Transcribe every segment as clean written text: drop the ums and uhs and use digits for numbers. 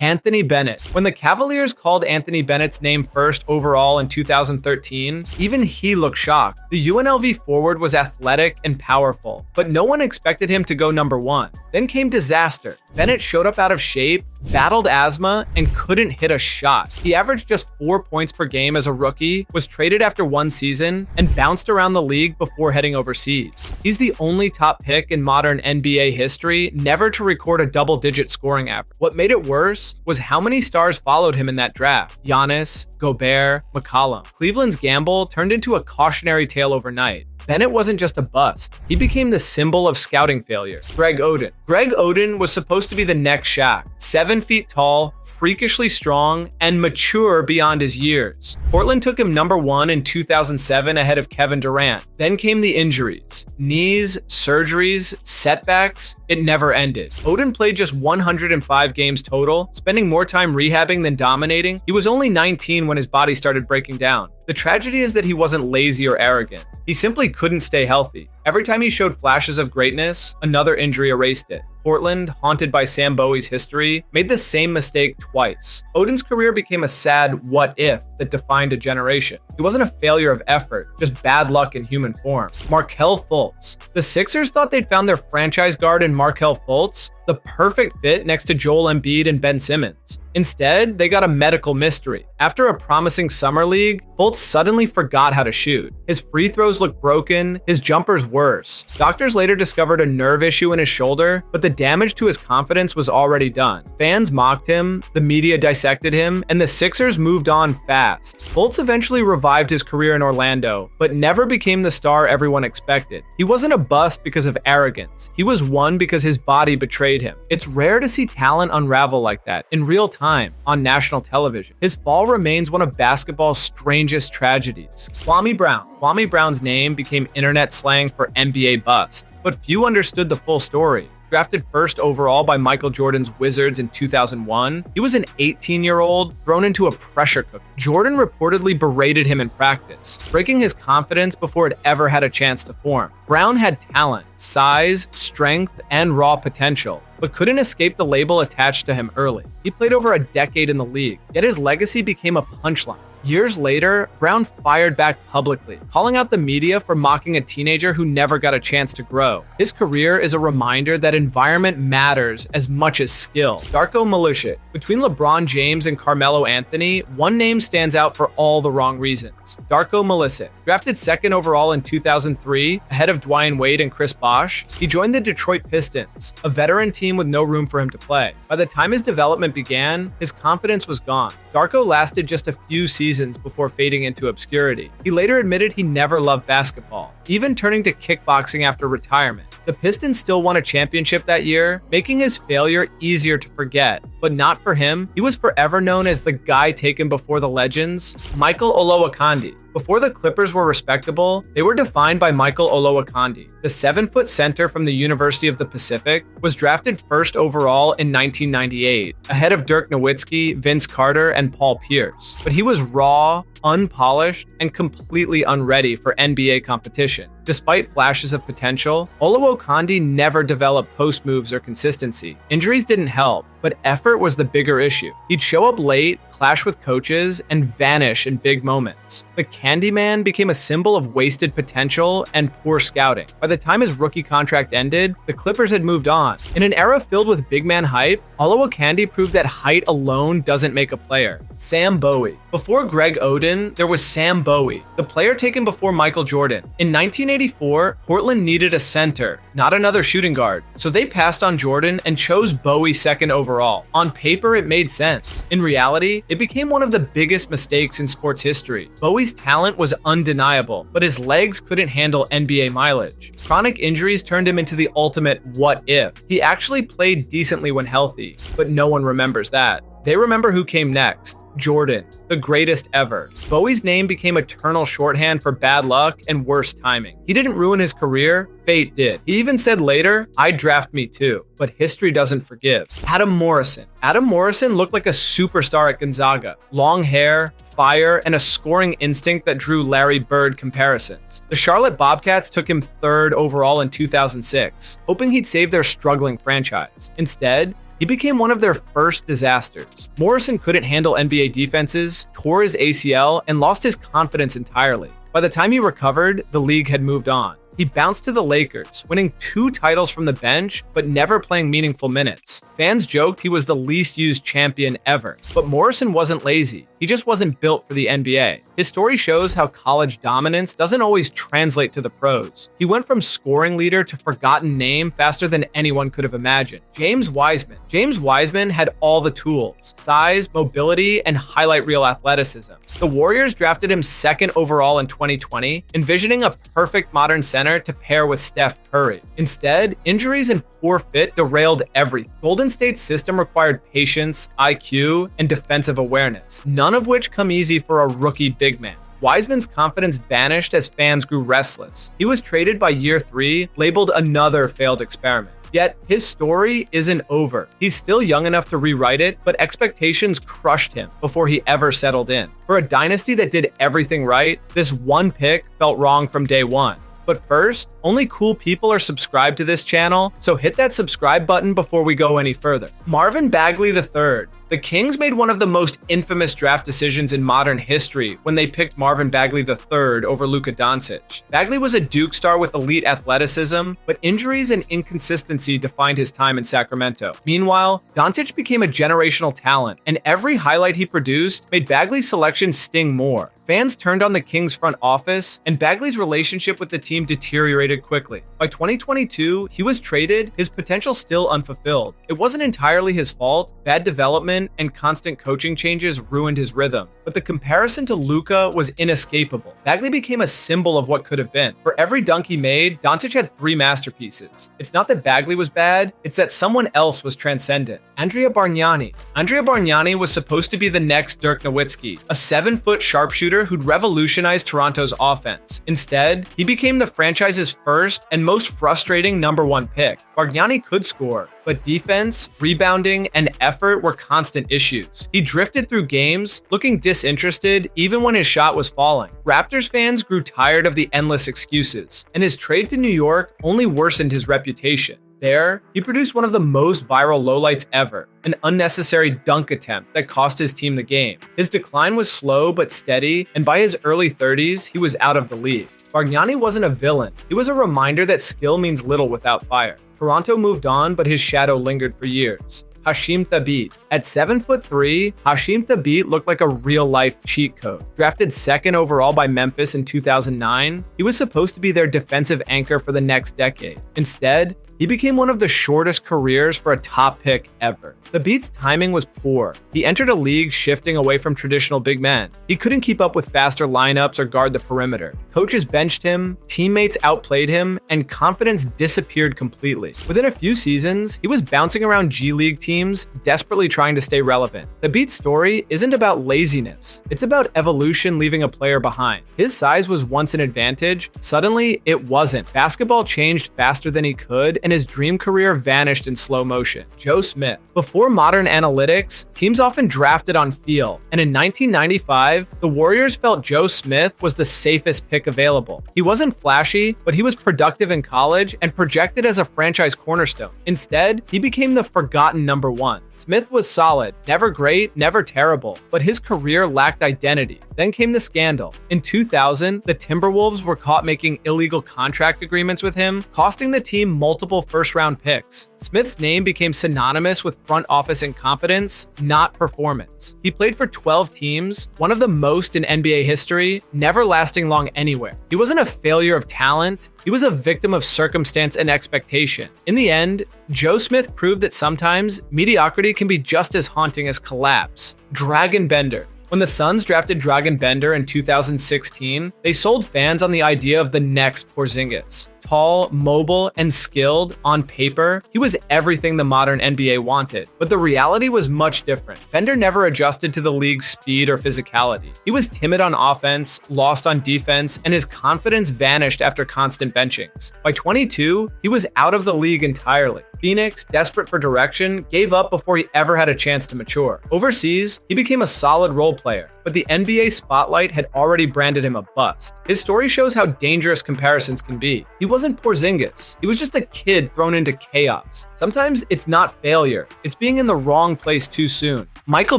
Anthony Bennet. When the Cavaliers called Anthony Bennett's name first overall in 2013, even he looked shocked. The UNLV forward was athletic and powerful, but no one expected him to go number 1. Then came disaster. Bennet showed up out of shape, battled asthma, and couldn't hit a shot. He averaged just 4 points per game as a rookie, was traded after 1 season, and bounced around the league before heading overseas. He's the only top pick in modern NBA history never to record a double-digit scoring average. What made it worse was how many stars followed him in that draft. Giannis, Gobert, McCollum. Cleveland's gamble turned into a cautionary tale overnight. Bennet wasn't just a bust. He became the symbol of scouting failure. Greg Oden. Greg Oden was supposed to be the next Shaq. 7 feet tall, freakishly strong, and mature beyond his years. Portland took him number 1 in 2007 ahead of Kevin Durant. Then came the injuries. Knees, surgeries, setbacks. It never ended. Oden played just 105 games total, spending more time rehabbing than dominating. He was only 19 when his body started breaking down. The tragedy is that he wasn't lazy or arrogant. He simply couldn't stay healthy. Every time he showed flashes of greatness, another injury erased it. Portland, haunted by Sam Bowie's history, made the same mistake twice. Oden's career became a sad what if that defined a generation. He wasn't a failure of effort, just bad luck in human form. Markelle Fultz. The Sixers thought they'd found their franchise guard in Markelle Fultz, the perfect fit next to Joel Embiid and Ben Simmons. Instead, they got a medical mystery. After a promising summer league, Fultz suddenly forgot how to shoot. His free throws looked broken, his jumpers worse. Doctors later discovered a nerve issue in his shoulder, but the damage to his confidence was already done. Fans mocked him, the media dissected him, and the Sixers moved on fast. Fultz eventually revived his career in Orlando, but never became the star everyone expected. He wasn't a bust because of arrogance. He was one because his body betrayed him. It's rare to see talent unravel like that in real time on national television. His fall remains one of basketball's strangest tragedies. Kwame Brown. Kwame Brown's name became internet slang for NBA bust, but few understood the full story. Drafted first overall by Michael Jordan's Wizards in 2001, he was an 18-year-old thrown into a pressure cooker. Jordan reportedly berated him in practice, breaking his confidence before it ever had a chance to form. Brown had talent, size, strength, and raw potential, but couldn't escape the label attached to him early. He played over a decade in the league, yet his legacy became a punchline. Years later, Brown fired back publicly, calling out the media for mocking a teenager who never got a chance to grow. His career is a reminder that environment matters as much as skill. Darko Milicic. Between LeBron James and Carmelo Anthony, one name stands out for all the wrong reasons. Darko Milicic. Drafted 2nd overall in 2003, ahead of Dwayne Wade and Chris Bosh, he joined the Detroit Pistons, a veteran team with no room for him to play. By the time his development began, his confidence was gone. Darko lasted just a few seasons before fading into obscurity. He later admitted he never loved basketball, even turning to kickboxing after retirement. The Pistons still won a championship that year, making his failure easier to forget. But not for him. He was forever known as the guy taken before the legends, Michael Olowokandi. Before the Clippers were respectable, they were defined by Michael Olowokandi. The 7-foot center from the University of the Pacific was drafted first overall in 1998, ahead of Dirk Nowitzki, Vince Carter, and Paul Pierce. But he was raw, unpolished, and completely unready for NBA competition. Despite flashes of potential, Olowokandi never developed post moves or consistency. Injuries didn't help, but effort was the bigger issue. He'd show up late, clash with coaches, and vanish in big moments. The Candyman became a symbol of wasted potential and poor scouting. By the time his rookie contract ended, the Clippers had moved on. In an era filled with big man hype, Olowokandi proved that height alone doesn't make a player. Sam Bowie. Before Greg Oden, there was Sam Bowie, the player taken before Michael Jordan. In 1984, Portland needed a center, not another shooting guard, so they passed on Jordan and chose Bowie 2nd overall. On paper, it made sense. In reality, it became one of the biggest mistakes in sports history. Bowie's talent was undeniable, but his legs couldn't handle NBA mileage. Chronic injuries turned him into the ultimate what if. He actually played decently when healthy, but no one remembers that. They remember who came next. Jordan, the greatest ever. Bowie's name became eternal shorthand for bad luck and worse timing. He didn't ruin his career, fate did. He even said later, "I'd draft me too," but history doesn't forgive. Adam Morrison. Adam Morrison looked like a superstar at Gonzaga. Long hair, fire, and a scoring instinct that drew Larry Bird comparisons. The Charlotte Bobcats took him 3rd overall in 2006, hoping he'd save their struggling franchise. Instead, he became one of their first disasters. Morrison couldn't handle NBA defenses, tore his ACL, and lost his confidence entirely. By the time he recovered, the league had moved on. He bounced to the Lakers, winning 2 titles from the bench, but never playing meaningful minutes. Fans joked he was the least used champion ever, but Morrison wasn't lazy. He just wasn't built for the NBA. His story shows how college dominance doesn't always translate to the pros. He went from scoring leader to forgotten name faster than anyone could have imagined. James Wiseman. James Wiseman had all the tools: size, mobility, and highlight reel athleticism. The Warriors drafted him 2nd overall in 2020, envisioning a perfect modern center to pair with Steph Curry. Instead, injuries and poor fit derailed everything. Golden State's system required patience, IQ, and defensive awareness, none of which come easy for a rookie big man. Wiseman's confidence vanished as fans grew restless. He was traded by year 3, labeled another failed experiment. Yet, his story isn't over. He's still young enough to rewrite it, but expectations crushed him before he ever settled in. For a dynasty that did everything right, this one pick felt wrong from day one. But first, only cool people are subscribed to this channel, so hit that subscribe button before we go any further. Marvin Begley III. The Kings made one of the most infamous draft decisions in modern history when they picked Marvin Begley III over Luka Doncic. Begley was a Duke star with elite athleticism, but injuries and inconsistency defined his time in Sacramento. Meanwhile, Doncic became a generational talent, and every highlight he produced made Bagley's selection sting more. Fans turned on the Kings front office, and Bagley's relationship with the team deteriorated quickly. By 2022, he was traded, his potential still unfulfilled. It wasn't entirely his fault. Bad development and constant coaching changes ruined his rhythm, but the comparison to Luka was inescapable. Bagley became a symbol of what could have been. For every dunk he made, Doncic had 3 masterpieces. It's not that Bagley was bad, it's that someone else was transcendent. Andrea Bargnan. Andrea Bargnan was supposed to be the next Dirk Nowitzki, a 7-foot sharpshooter who'd revolutionize Toronto's offense. Instead, he became the franchise's first and most frustrating number 1 pick. Bargnan could score, but defense, rebounding, and effort were constant issues. He drifted through games, looking disinterested even when his shot was falling. Raptors fans grew tired of the endless excuses, and his trade to New York only worsened his reputation. There, he produced one of the most viral lowlights ever, an unnecessary dunk attempt that cost his team the game. His decline was slow but steady, and by his early 30s, he was out of the league. Bargnan wasn't a villain. He was a reminder that skill means little without fire. Toronto moved on, but his shadow lingered for years. Hasheem Thabeet. At 7'3", Hasheem Thabeet looked like a real-life cheat code. Drafted 2nd overall by Memphis in 2009, he was supposed to be their defensive anchor for the next decade. Instead, he became one of the shortest careers for a top pick ever. Thabeet's timing was poor. He entered a league shifting away from traditional big men. He couldn't keep up with faster lineups or guard the perimeter. Coaches benched him, teammates outplayed him, and confidence disappeared completely. Within a few seasons, he was bouncing around G League teams, desperately trying to stay relevant. Thabeet's story isn't about laziness. It's about evolution leaving a player behind. His size was once an advantage. Suddenly, it wasn't. Basketball changed faster than he could, and his dream career vanished in slow motion. Joe Smith. Before modern analytics, teams often drafted on feel, and in 1995, the Warriors felt Joe Smith was the safest pick available. He wasn't flashy, but he was productive in college and projected as a franchise cornerstone. Instead, he became the forgotten number 1. Smith was solid, never great, never terrible, but his career lacked identity. Then came the scandal. In 2000, the Timberwolves were caught making illegal contract agreements with him, costing the team multiple first-round picks. Smith's name became synonymous with front office incompetence, not performance. He played for 12 teams, one of the most in NBA history, never lasting long anywhere. He wasn't a failure of talent, he was a victim of circumstance and expectation. In the end, Joe Smith proved that sometimes mediocrity can be just as haunting as collapse. Dragan Bender. When the Suns drafted Dragan Bender in 2016, they sold fans on the idea of the next Porzingis. Tall, mobile, and skilled, on paper, he was everything the modern NBA wanted. But the reality was much different. Bender never adjusted to the league's speed or physicality. He was timid on offense, lost on defense, and his confidence vanished after constant benchings. By 22, he was out of the league entirely. Phoenix, desperate for direction, gave up before he ever had a chance to mature. Overseas, he became a solid role player, but the NBA spotlight had already branded him a bust. His story shows how dangerous comparisons can be. He wasn't wasn't Porzingis. He was just a kid thrown into chaos. Sometimes it's not failure, it's being in the wrong place too soon. Michael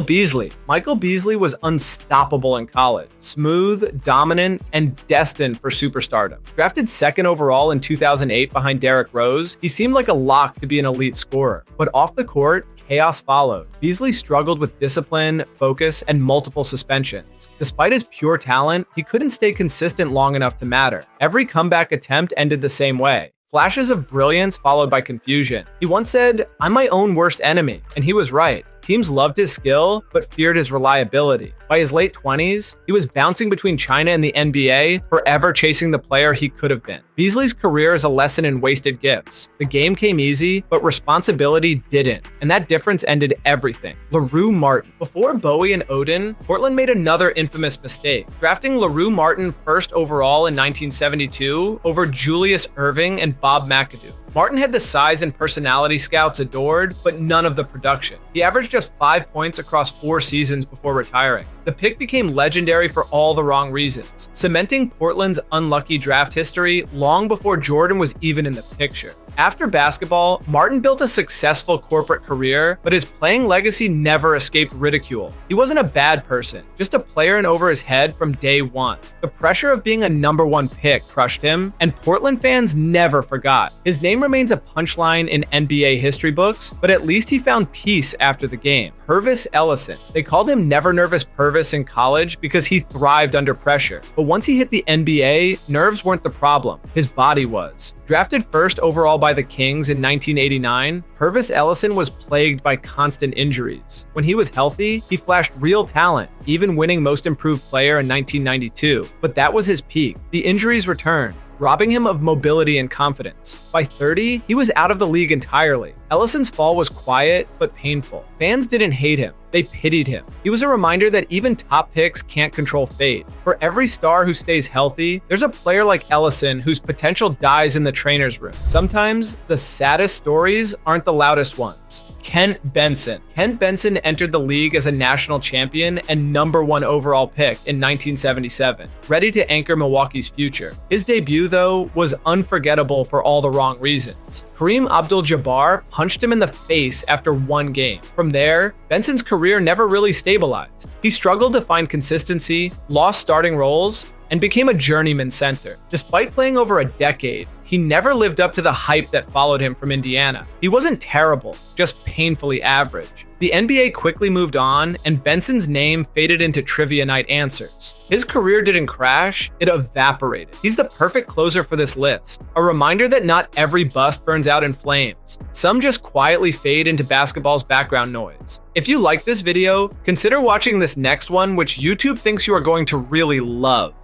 Beasley. Michael Beasley was unstoppable in college. Smooth, dominant, and destined for superstardom. Drafted second overall in 2008 behind Derrick Rose, he seemed like a lock to be an elite scorer. But off the court, chaos followed. Beasley struggled with discipline, focus, and multiple suspensions. Despite his pure talent, he couldn't stay consistent long enough to matter. Every comeback attempt ended the same way. Flashes of brilliance followed by confusion. He once said, "I'm my own worst enemy," and he was right. Teams loved his skill, but feared his reliability. By his late 20s, he was bouncing between China and the NBA, forever chasing the player he could have been. Beasley's career is a lesson in wasted gifts. The game came easy, but responsibility didn't, and that difference ended everything. Larue Martin. Before Bowie and Oden, Portland made another infamous mistake, drafting Larue Martin first overall in 1972 over Julius Erving and Bob McAdoo. Martin had the size and personality scouts adored, but none of the production. He averaged just 5 points across 4 seasons before retiring. The pick became legendary for all the wrong reasons, cementing Portland's unlucky draft history long before Jordan was even in the picture. After basketball, Martin built a successful corporate career, but his playing legacy never escaped ridicule. He wasn't a bad person, just a player in over his head from day one. The pressure of being a #1 pick crushed him, and Portland fans never forgot. His name remains a punchline in NBA history books, but at least he found peace after the game. Pervis Ellison. They called him Never Nervous Pervis in college because he thrived under pressure. But once he hit the NBA, nerves weren't the problem. His body was. Drafted first overall by the Kings in 1989, Pervis Ellison was plagued by constant injuries. When he was healthy, he flashed real talent, even winning Most Improved Player in 1992. But that was his peak. The injuries returned, robbing him of mobility and confidence. By 30, he was out of the league entirely. Ellison's fall was quiet but painful. Fans didn't hate him, they pitied him. He was a reminder that even top picks can't control fate. For every star who stays healthy, there's a player like Ellison whose potential dies in the trainer's room. Sometimes, the saddest stories aren't the loudest ones. Kent Bentson. Kent Bentson entered the league as a national champion and #1 overall pick in 1977, ready to anchor Milwaukee's future. His debut, though, was unforgettable for all the wrong reasons. Kareem Abdul-Jabbar punched him in the face after 1 game. From there, Benson's career never really stabilized. He struggled to find consistency, lost starting roles, and became a journeyman center. Despite playing over a decade, he never lived up to the hype that followed him from Indiana. He wasn't terrible, just painfully average. The NBA quickly moved on, and Benson's name faded into trivia night answers. His career didn't crash, it evaporated. He's the perfect closer for this list. A reminder that not every bust burns out in flames. Some just quietly fade into basketball's background noise. If you like this video, consider watching this next one, which YouTube thinks you are going to really love.